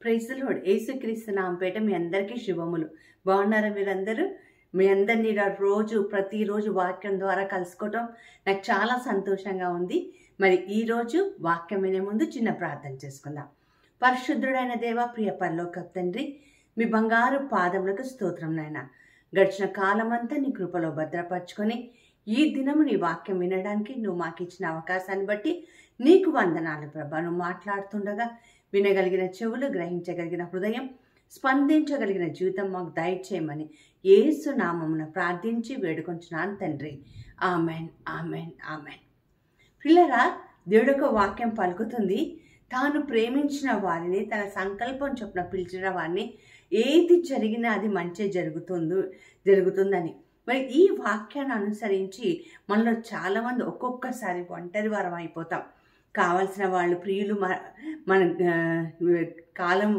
Praise the lord. యేసుక్రీస్తు నామముపేట మీ అందరికీ శుభములు. బాగున్నారా మీరందరూ? మీ అందరినీ రోజు ప్రతిరోజు వాక్యం ద్వారా కలుసుకోవటం నాకు చాలా సంతోషంగా ఉంది. మరి ఈరోజు వాక్యం వినే ముందు చిన్న ప్రార్థన చేసుకుందాం. పరిశుద్ధుడైన దేవ, ప్రియ పరలోకపు తండ్రి, మీ బంగారు పాదములకు స్తోత్రం నాయన. గడిచిన కాలమంతా నీ కృపలో భద్రపరచుకొని ఈ దినము నీ వాక్యం వినడానికి నువ్వు మాకు ఇచ్చిన అవకాశాన్ని బట్టి నీకు వందనాలు ప్రభా. నువ్వు మాట్లాడుతుండగా వినగలిగిన చెవులు, గ్రహించగలిగిన హృదయం, స్పందించగలిగిన జీవితం మాకు దయచేయమని యేసు నామమున ప్రార్థించి వేడుకొంచున్నాను తండ్రి. Amen, amen, amen. పిల్లరా, దేవుడొక వాక్యం పలుకుతుంది, తాను ప్రేమించిన వారిని తన సంకల్పం చొప్పున పిలిచిన వారిని ఏది జరిగినా అది మంచి జరుగుతుందని. మరి ఈ వాక్యాన్ని అనుసరించి మనలో చాలామంది ఒక్కొక్కసారి ఒంటరి వారం అయిపోతాం. కావలసిన వాళ్ళు, ప్రియులు మన కాలం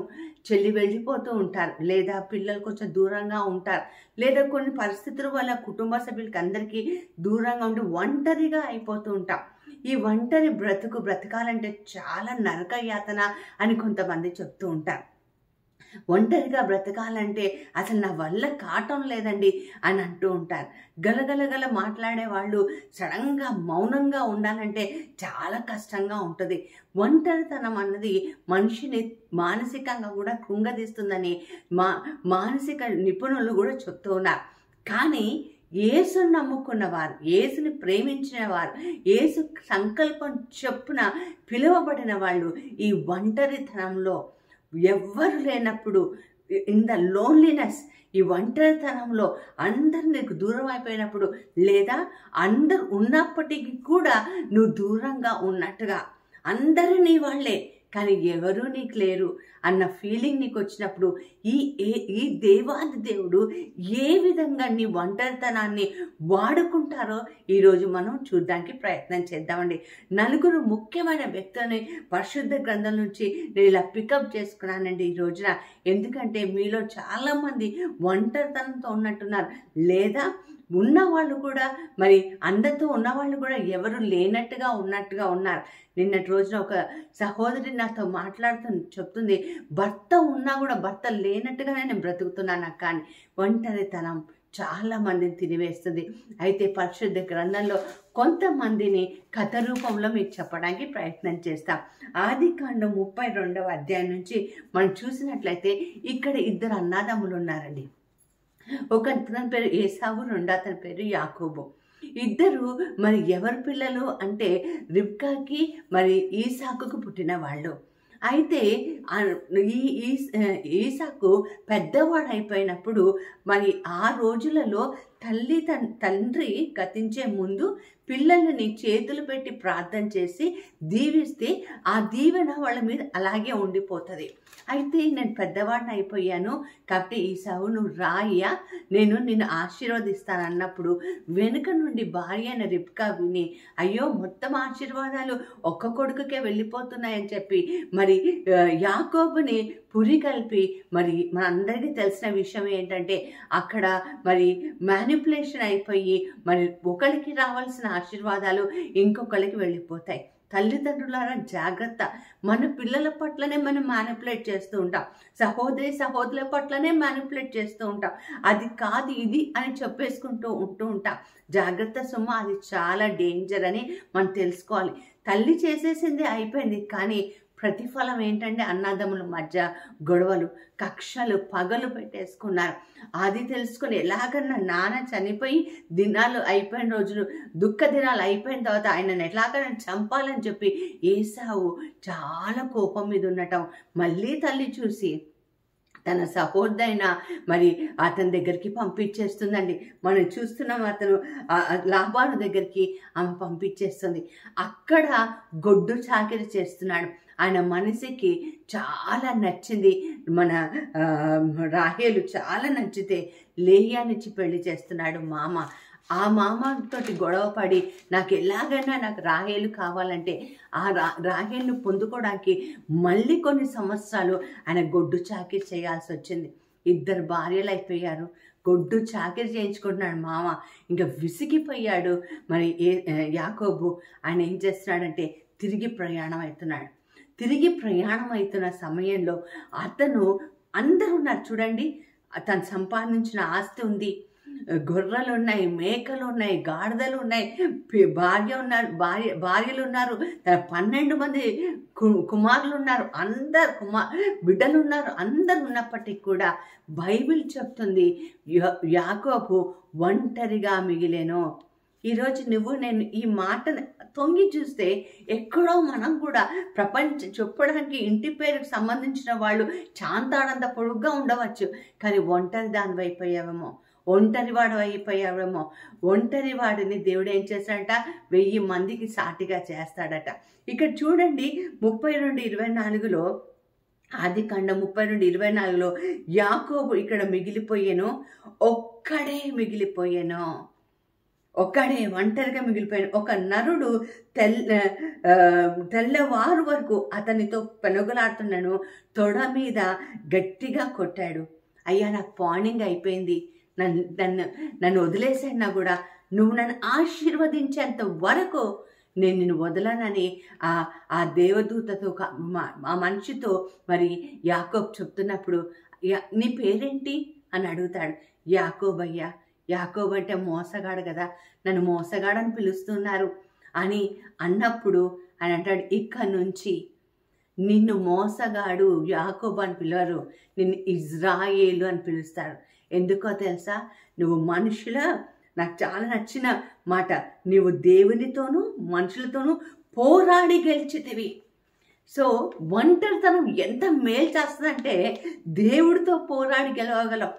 చెల్లి వెళ్ళిపోతూ ఉంటారు, లేదా పిల్లలు కొంచెం దూరంగా ఉంటారు, లేదా కొన్ని పరిస్థితుల వల్ల కుటుంబ సభ్యులకి అందరికీ దూరంగా ఉండి ఒంటరిగా అయిపోతూ ఉంటాం. ఈ ఒంటరి బ్రతకాలంటే చాలా నరక యాతన అని కొంతమంది చెప్తూ ఉంటారు. ఒంటరిగా బ్రతకాలంటే అసలు నా వల్ల కావటం లేదండి అని అంటూ ఉంటారు. గలగలగల మాట్లాడే వాళ్ళు సడన్గా మౌనంగా ఉండాలంటే చాలా కష్టంగా ఉంటుంది. ఒంటరితనం అన్నది మనిషిని మానసికంగా కూడా కృంగదీస్తుందని మానసిక నిపుణులు కూడా చెప్తూ ఉన్నారు. కానీ యేసుని నమ్ముకున్న వారు, యేసుని ప్రేమించిన వారు, యేసు సంకల్పం చొప్పున పిలువబడిన వాళ్ళు ఈ ఒంటరితనంలో ఎవ్వరు లేనప్పుడు, ఇన్ ద లోన్లీనెస్, ఈ ఒంటరితనంలో అందరు నీకు దూరం అయిపోయినప్పుడు, లేదా అందరు ఉన్నప్పటికీ కూడా నువ్వు దూరంగా ఉన్నట్టుగా, అందరూ నీ వాళ్ళే కానీ ఎవరూ నీకు లేరు అన్న ఫీలింగ్ నీకు వచ్చినప్పుడు ఈ దేవాది దేవుడు ఏ విధంగా నీ ఒంటరితనాన్ని వాడుకుంటారో ఈరోజు మనం చూడడానికి ప్రయత్నం చేద్దామండి. 4 ముఖ్యమైన వ్యక్తులని పరిశుద్ధ గ్రంథం నుంచి నేను ఇలా పికప్ చేసుకున్నానండి ఈ రోజున. ఎందుకంటే మీలో చాలామంది ఒంటరితనంతో ఉన్నట్టున్నారు, లేదా ఉన్నవాళ్ళు కూడా, మరి అందరితో ఉన్నవాళ్ళు కూడా ఎవరు లేనట్టుగా ఉన్నట్టుగా ఉన్నారు. నిన్నటి రోజున ఒక సహోదరి నాతో చెప్తుంది, భర్త ఉన్నా కూడా భర్త లేనట్టుగానే నేను బ్రతుకుతున్నాను కానీ ఒంటరితనం చాలా మందిని తినివేస్తుంది. అయితే పరిశుద్ధ గ్రంథంలో కొంతమందిని కథ రూపంలో మీకు చెప్పడానికి ప్రయత్నం చేస్తాం. ఆదికాండం 32వ అధ్యాయం నుంచి మనం చూసినట్లయితే ఇక్కడ 2 అన్నదమ్ములు ఉన్నారండి. ఒక అతని పేరు ఏసావు, రెండో అతని పేరు యాకోబు. ఇద్దరు మరి ఎవరి పిల్లలు అంటే రిబ్కాకి మరి ఈసాకుకు పుట్టిన వాళ్ళు. అయితే ఈసాకు పెద్దవాడైపోయినప్పుడు మరి ఆ రోజులలో తండ్రి గతించే ముందు పిల్లల్ని చేతులు పెట్టి ప్రార్థన చేసి దీవిస్తే ఆ దీవెన వాళ్ళ మీద అలాగే ఉండిపోతుంది. అయితే నేను పెద్దవాడిని అయిపోయాను కాబట్టి ఈసావు నువ్వు రాయ్యా, నేను నిన్ను ఆశీర్వదిస్తాను అన్నప్పుడు వెనుక నుండి భార్య అయిన రిబ్కా విని, అయ్యో మొత్తం ఆశీర్వాదాలు ఒక్క కొడుకుకే వెళ్ళిపోతున్నాయని చెప్పి మరి యాకోబుని పురికల్పి, మరి మనందరికీ తెలిసిన విషయం ఏంటంటే అక్కడ మరి మ్యానిపులేషన్ అయిపోయి మరి ఒకరికి రావాల్సిన ఆశీర్వాదాలు ఇంకొకరికి వెళ్ళిపోతాయి. తల్లిదండ్రులారా జాగ్రత్త. మన పిల్లల పట్లనే మనం మ్యానిపులేట్ చేస్తూ ఉంటాం, సహోదరుల పట్లనే మ్యానిపులేట్ చేస్తూ ఉంటాం. అది కాదు ఇది అని చెప్పేసుకుంటూ ఉంటాం. జాగ్రత్త సుమ, అది చాలా డేంజర్ అని మనం తెలుసుకోవాలి. తల్లి చేసేసింది అయిపోయింది, కానీ ప్రతిఫలం ఏంటంటే అన్నదమ్ముల మధ్య గొడవలు, కక్షలు, పగలు పెట్టేసుకున్నారు. అది తెలుసుకుని ఎలాగన్నా నాన్న చనిపోయి దినాలు అయిపోయిన రోజులు, దుఃఖ దినాలు అయిపోయిన తర్వాత ఆయనను ఎలాగన్నా చంపాలని చెప్పి ఏసావు చాలా కోపం మీద ఉండటం మళ్ళీ తల్లి చూసి తన సహోదరైన మరి అతని దగ్గరికి పంపించేస్తుందండి. మనం చూస్తున్నాం, అతను లాబాను దగ్గరికి ఆమె పంపించేస్తుంది. అక్కడ గొడ్డు చాకిరి చేస్తున్నాడు. ఆయన మనసుకి చాలా నచ్చింది, మన రాహేలు చాలా నచ్చితే లేయానిచ్చి పెళ్లి చేస్తున్నాడు మామ. ఆ మామతోటి గొడవపడి నాకు ఎలాగైనా నాకు రాహేలు కావాలంటే ఆ రాహేలును పొందుకోవడానికి మళ్ళీ కొన్ని సంవత్సరాలు ఆయన గొడ్డు చాకిరి చేయాల్సి వచ్చింది. 2 భార్యలు అయిపోయారు. గొడ్డు చాకిరి చేయించుకుంటున్నాడు మామ. ఇంకా విసిగిపోయాడు మరి యాకోబు. ఆయన ఏం చేస్తున్నాడంటే తిరిగి ప్రయాణం అవుతున్నాడు. తిరిగి ప్రయాణం అవుతున్న సమయంలో అతను అందరూ ఉన్నారు చూడండి, తను సంపాదించిన ఆస్తి ఉంది, గొర్రెలు ఉన్నాయి, మేకలు ఉన్నాయి, గాడిదలు ఉన్నాయి, భార్యలు ఉన్నారు, తన 12 మంది కుమారులు ఉన్నారు, అందరు బిడ్డలు ఉన్నారు. అందరు ఉన్నప్పటికీ కూడా బైబిల్ చెప్తుంది యాకోబు ఒంటరిగా మిగిలేను. ఈరోజు నేను ఈ మాటను తొంగి చూస్తే ఎక్కడో మనం కూడా ప్రపంచం చెప్పడానికి ఇంటి పేరుకు సంబంధించిన వాళ్ళు చాంతాడంత పొడుగ్గా ఉండవచ్చు, కానీ ఒంటరి దాని అయిపోయావేమో, ఒంటరి వాడు అయిపోయావేమో. ఒంటరి వాడిని దేవుడు ఏం చేస్తాడట, 1000 మందికి సాటిగా చేస్తాడట. ఇక్కడ చూడండి 32:24లో, ఆదికాండం 32:24లో యాకోబు ఇక్కడ మిగిలిపోయాను, ఒక్కడే మిగిలిపోయాను, ఒక్కడే ఒంటరిగా మిగిలిపోయాను. ఒక నరుడు తెల్లవారు వరకు అతనితో పెనుగులాడుతున్నాను, తొడ మీద గట్టిగా కొట్టాడు. అయ్యా నాకు పానింగ్ అయిపోయింది, నన్ను వదిలేసన్నా కూడా నువ్వు నన్ను ఆశీర్వదించేంత వరకు నేను నిన్ను వదలనని ఆ దేవదూతతో ఆ మనిషితో మరి యాకోబు చెప్తున్నప్పుడు, నీ పేరేంటి అని అడుగుతాడు. యాకోబయ్యా. యాకోబు అంటే మోసగాడు కదా, నన్ను మోసగాడని పిలుస్తున్నారు అని అన్నప్పుడు ఆయన అంటాడు, ఇక్కడి నుంచి నిన్ను మోసగాడు యాకోబు అని పిలవరు, నిన్ను ఇజ్రాయేలు అని పిలుస్తారు. ఎందుకో తెలుసా, నువ్వు నాకు చాలా నచ్చిన మాట, నువ్వు దేవునితోనూ మనుషులతోనూ పోరాడి గెలిచితివి. సో ఒంటరితనం ఎంత మేలు చేస్తుందంటే, దేవుడితో పోరాడి గెలవగలం,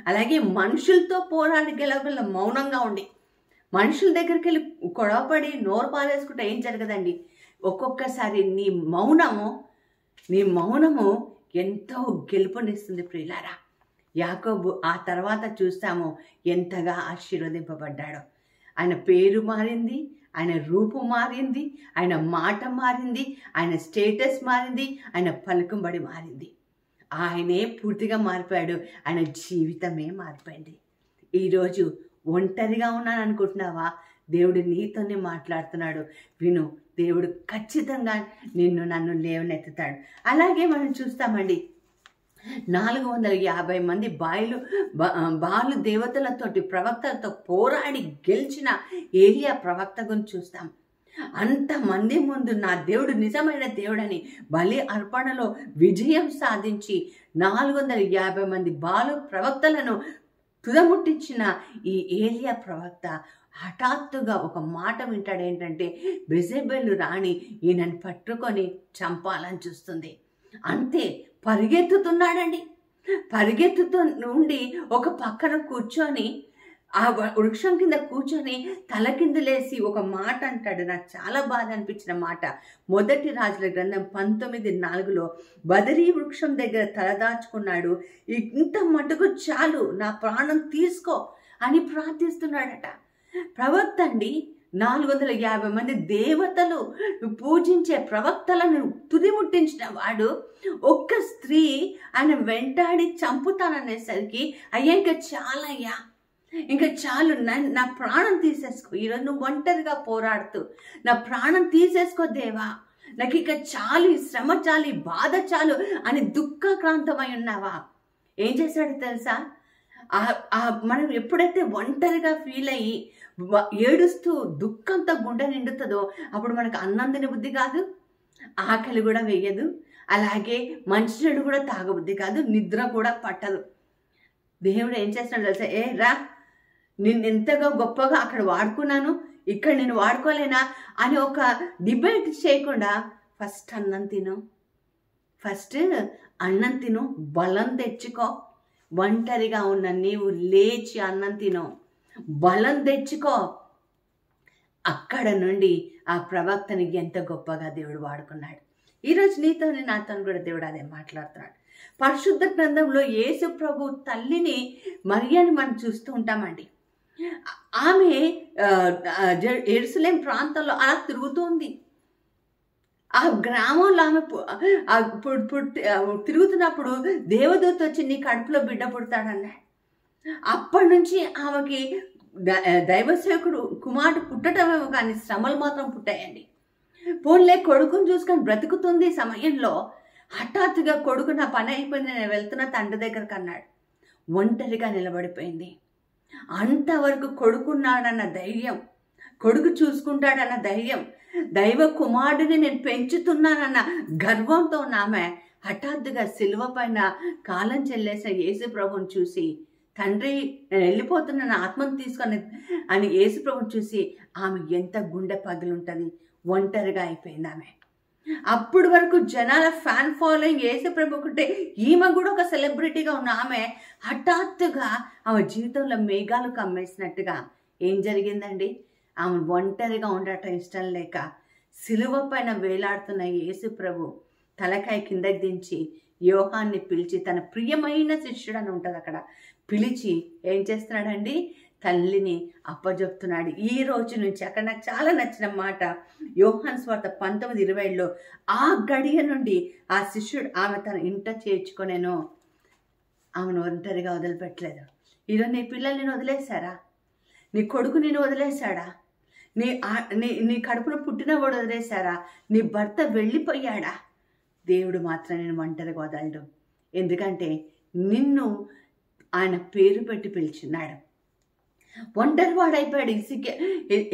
అలాగే మనుషులతో పోరాడి గెలవగలం. మౌనంగా ఉండి మనుషుల దగ్గరికి వెళ్ళి గొడవపడి నోరు పారేసుకుంటే ఏం జరగదండి. ఒక్కొక్కసారి నీ మౌనము ఎంతో గెలుపునిస్తుంది ప్రియులారా. యాకోబు ఆ తర్వాత చూస్తాము ఎంతగా ఆశీర్వదింపబడ్డాడో. ఆయన పేరు మారింది, ఆయన రూపు మారింది, ఆయన మాట మారింది, ఆయన స్టేటస్ మారింది, ఆయన పలుకుబడి మారింది. ఆయనే పూర్తిగా మారిపోయాడు, ఆయన జీవితమే మారిపోయింది. ఈరోజు ఒంటరిగా ఉన్నాను అనుకుంటున్నావా? దేవుడు నీతోనే మాట్లాడుతున్నాడు, విను. దేవుడు ఖచ్చితంగా నన్ను లేవనెత్తుతాడు. అలాగే మనం చూస్తామండి, 450 మంది బాలు దేవతలతోటి ప్రవక్తలతో పోరాడి గెలిచిన ఏలియా ప్రవక్త గురించి చూస్తాం. అంతమంది ముందు నా దేవుడు నిజమైన దేవుడని బలి అర్పణలో విజయం సాధించి 450 మంది బాలు ప్రవక్తలను తుదముట్టించిన ఈ ఏలియా ప్రవక్త హఠాత్తుగా ఒక మాట వింటాడు. ఏంటంటే, బెజెబెలు రాణి ఈయనను పట్టుకొని చంపాలని చూస్తుంది. అంతే పరిగెత్తుతున్నాడండి. పరిగెత్తుతూ నుండి ఒక పక్కన కూర్చొని ఆ వృక్షం కింద కూర్చొని తలకిందులేసి ఒక మాట అంటాడు. నాకు చాలా బాధ అనిపించిన మాట. 1 రాజుల గ్రంథం 19:4లో బదరీ వృక్షం దగ్గర తలదాచుకున్నాడు. ఇంత మటుకు చాలు, నా ప్రాణం తీసుకో అని ప్రార్థిస్తున్నాడట. ప్రవక్త అండి, 450 మంది దేవతలు పూజించే ప్రవక్తలను తుదిముట్టించిన వాడు, ఒక్క స్త్రీ ఆయన వెంటాడి చంపుతాననేసరికి, అయ్యా ఇంకా చాలు, నా ప్రాణం తీసేసుకో. ఈరోజు నువ్వు ఒంటరిగా పోరాడుతూ నా ప్రాణం తీసేసుకో దేవా, నాకు ఇక చాలు, ఈ శ్రమ చాలు, ఈ బాధ చాలు అని దుఃఖాక్రాంతమై ఉన్నావా? ఏం చేశాడు తెలుసా? మనం ఎప్పుడైతే ఒంటరిగా ఫీల్ అయ్యి ఏడుస్తూ దుఃఖంతో గుండె నిండుతుందో అప్పుడు మనకు అన్నం తిన బుద్ధి కాదు, ఆకలి కూడా వేయదు, అలాగే మంచినీళ్ళు కూడా తాగబుద్ధి కాదు, నిద్ర కూడా పట్టదు. దేవుడు ఏం చేస్తున్నాడు తెలుసా? రా, నిన్ను ఎంతగా గొప్పగా అక్కడ వాడుకున్నాను, ఇక్కడ నేను వాడుకోలేనా అని ఒక డిబేట్ చేయకుండా ఫస్ట్ అన్నం తిను, బలం తెచ్చుకో. ఒంటరిగా ఉన్న నీవు లేచి అన్నం తిను, బలం తెచ్చుకో. అక్కడ నుండి ఆ ప్రవక్తని ఎంత గొప్పగా దేవుడు వాడుకున్నాడు. ఈరోజు నీతోని నాతో కూడా దేవుడు అదే మాట్లాడుతున్నాడు. పరిశుద్ధ గ్రంథంలో యేసు ప్రభు తల్లిని మరియని మనం చూస్తూ ఉంటామండి. ఆమె యెరూషలేం ప్రాంతంలో అలా తిరుగుతుంది. ఆ గ్రామంలో ఆమె తిరుగుతున్నప్పుడు దేవదూత వచ్చి నీ కడుపులో బిడ్డ పుడతాడన్నాడు. అప్పటి నుంచి ఆమెకి దైవసేవకుడు కుమారుడు పుట్టడమేమో కానీ శ్రమలు మాత్రం పుట్టాయండి. పోన్లే కొడుకుని చూసుకొని బ్రతుకుతుంది సమయంలో హఠాత్తుగా కొడుకు నా పని అయిపోయింది నేను వెళ్తున్న తండ్రి దగ్గరకు అన్నాడు. ఒంటరిగా నిలబడిపోయింది. అంతవరకు కొడుకున్నాడన్న ధైర్యం, కొడుకు చూసుకుంటాడన్న ధైర్యం, దైవ కుమారుడిని నేను పెంచుతున్నానన్న గర్వంతో ఉన్న ఆమె హఠాత్తుగా సిలువ పైన కాలం చెల్లేసిన యేసు ప్రభుని చూసి, తండ్రి నేను వెళ్ళిపోతున్న నా ఆత్మను తీసుకొని అని యేసు ప్రభుని చూసి ఆమె ఎంత గుండె పగులుంటుంది. ఒంటరిగా అయిపోయింది ఆమె. అప్పటి వరకు జనాల ఫ్యాన్ ఫాలోయింగ్ యేసు ప్రభుకుంటే ఈమె కూడా ఒక సెలబ్రిటీగా ఉన్న ఆమె హఠాత్తుగా ఆమె జీవితంలో మేఘాలు కమ్మేసినట్టుగా ఏం జరిగిందండి? ఆమె ఒంటరిగా ఉండటం ఇష్టం లేక సిలువ పైన వేలాడుతున్న యేసు ప్రభు తలకాయ కిందకి దించి యోహాన్ని పిలిచి, తన ప్రియమైన శిష్యుడు అని ఉంటుంది అక్కడ, పిలిచి ఏం చేస్తున్నాడండి? తల్లిని అప్పజెప్తున్నాడు. ఈ రోజు నుంచి అక్కడ నాకు చాలా నచ్చిన మాట యోహాను సువార్త 19:20లో, ఆ గడియ నుండి ఆ శిష్యుడు ఆమె తన ఇంట చేర్చుకొనేను. ఆమెను ఒంటరిగా వదిలిపెట్టలేదు. ఈరోజు నీ పిల్లల్ని నేను వదిలేశారా? నీ కొడుకు నేను వదిలేశాడా? నీ కడుపులో పుట్టినవాడు వదిలేశారా? నీ భర్త వెళ్ళిపోయాడా? దేవుడు మాత్రం నేను ఒంటరిగా వదలడు. ఎందుకంటే నిన్ను ఆయన పేరు పెట్టి పిలిచున్నాడు. ఒంటరివాడైపోయాడు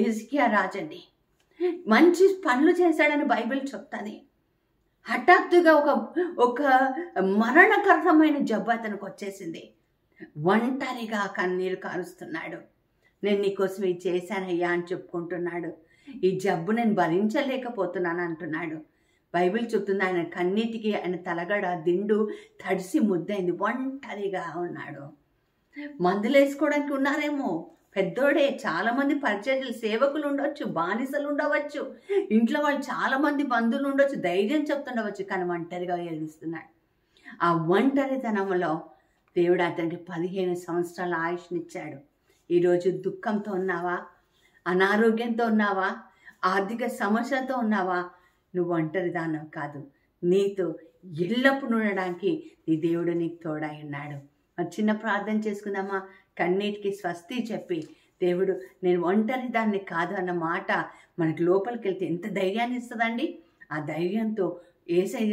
హిజ్కియా రాజండి. మంచి పనులు చేశాడని బైబిల్ చెప్తుంది. హఠాత్తుగా ఒక మరణకరమైన జబ్బు అతనికి వచ్చేసింది. ఒంటరిగా కన్నీరు కారుస్తున్నాడు. నేను నీకోసం ఇది చేశానయ్యా అని చెప్పుకుంటున్నాడు. ఈ జబ్బు నేను భరించలేకపోతున్నాను అంటున్నాడు. బైబిల్ చెప్తుంది ఆయన కన్నీటికి ఆయన తలగడ దిండు తడిసి ముద్దైంది. ఒంటరిగా ఉన్నాడు. మందులు వేసుకోవడానికి ఉన్నారేమో, పెద్దోడే, చాలామంది పరిచర్యలు సేవకులు ఉండవచ్చు, బానిసలు ఉండవచ్చు, ఇంట్లో వాళ్ళు చాలామంది బంధువులు ఉండొచ్చు, ధైర్యం చెప్తుండవచ్చు, కానీ ఒంటరిగా ఏడుస్తున్నాడు. ఆ ఒంటరితనంలో దేవుడు అతనికి 15 సంవత్సరాల ఆయుష్నిచ్చాడు. ఈరోజు దుఃఖంతో ఉన్నావా? అనారోగ్యంతో ఉన్నావా? ఆర్థిక సమస్యలతో ఉన్నావా? నువ్వు ఒంటరిదానం కాదు. నీతో ఎల్లప్పుడూ ఉండడానికి నీ దేవుడు నీకు తోడై ఉన్నాడు. చిన్న ప్రార్థన చేసుకుందామా? కన్నీటికి స్వస్తి చెప్పి, దేవుడు నేను ఒంటరిదాన్ని కాదు అన్న మాట మనకి లోపలికి వెళ్తే ఎంత ధైర్యాన్ని ఇస్తుందండి. ఆ ధైర్యంతో ఏసై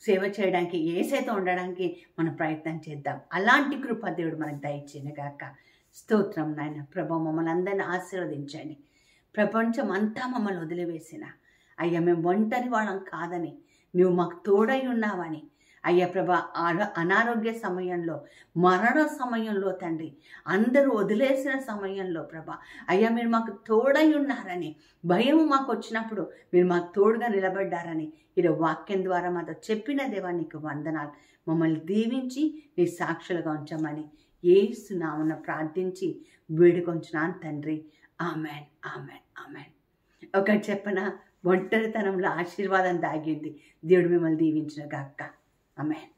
సేవ చేయడానికి, ఏసైతో ఉండడానికి మనం ప్రయత్నం చేద్దాం. అలాంటి కృప దేవుడు మనకు దయచేయనుగాక. స్తోత్రం నాయన. ప్రభు మమ్మల్ని అందరినీ ఆశీర్వదించండి. ప్రపంచం అంతా మమ్మల్ని వదిలివేసిన అయ్యా మేము ఒంటరి వాళ్ళం కాదని, నువ్వు మాకు తోడై ఉన్నావని అయ్యా ప్రభా, అనారోగ్య సమయంలో, మరణ సమయంలో తండ్రి, అందరూ వదిలేసిన సమయంలో ప్రభా అయ్యా మీరు మాకు తోడై ఉన్నారని, భయం మాకు వచ్చినప్పుడు మీరు మాకు తోడుగా నిలబడ్డారని ఈరోజు వాక్యం ద్వారా మాతో చెప్పిన దేవా నీకు వందనాలు. మమ్మల్ని దీవించి నీ సాక్షులుగా ఉంచమని యేసు నామమున ప్రార్థించి వేడుకొంచున్నాను తండ్రి. Amen, amen, amen. ఒకటి చెప్పనా? ఒంటరితనంలో ఆశీర్వాదం దాగింది. దేవుడు మిమ్మల్ని దీవించిన గాక. ఆమెన్.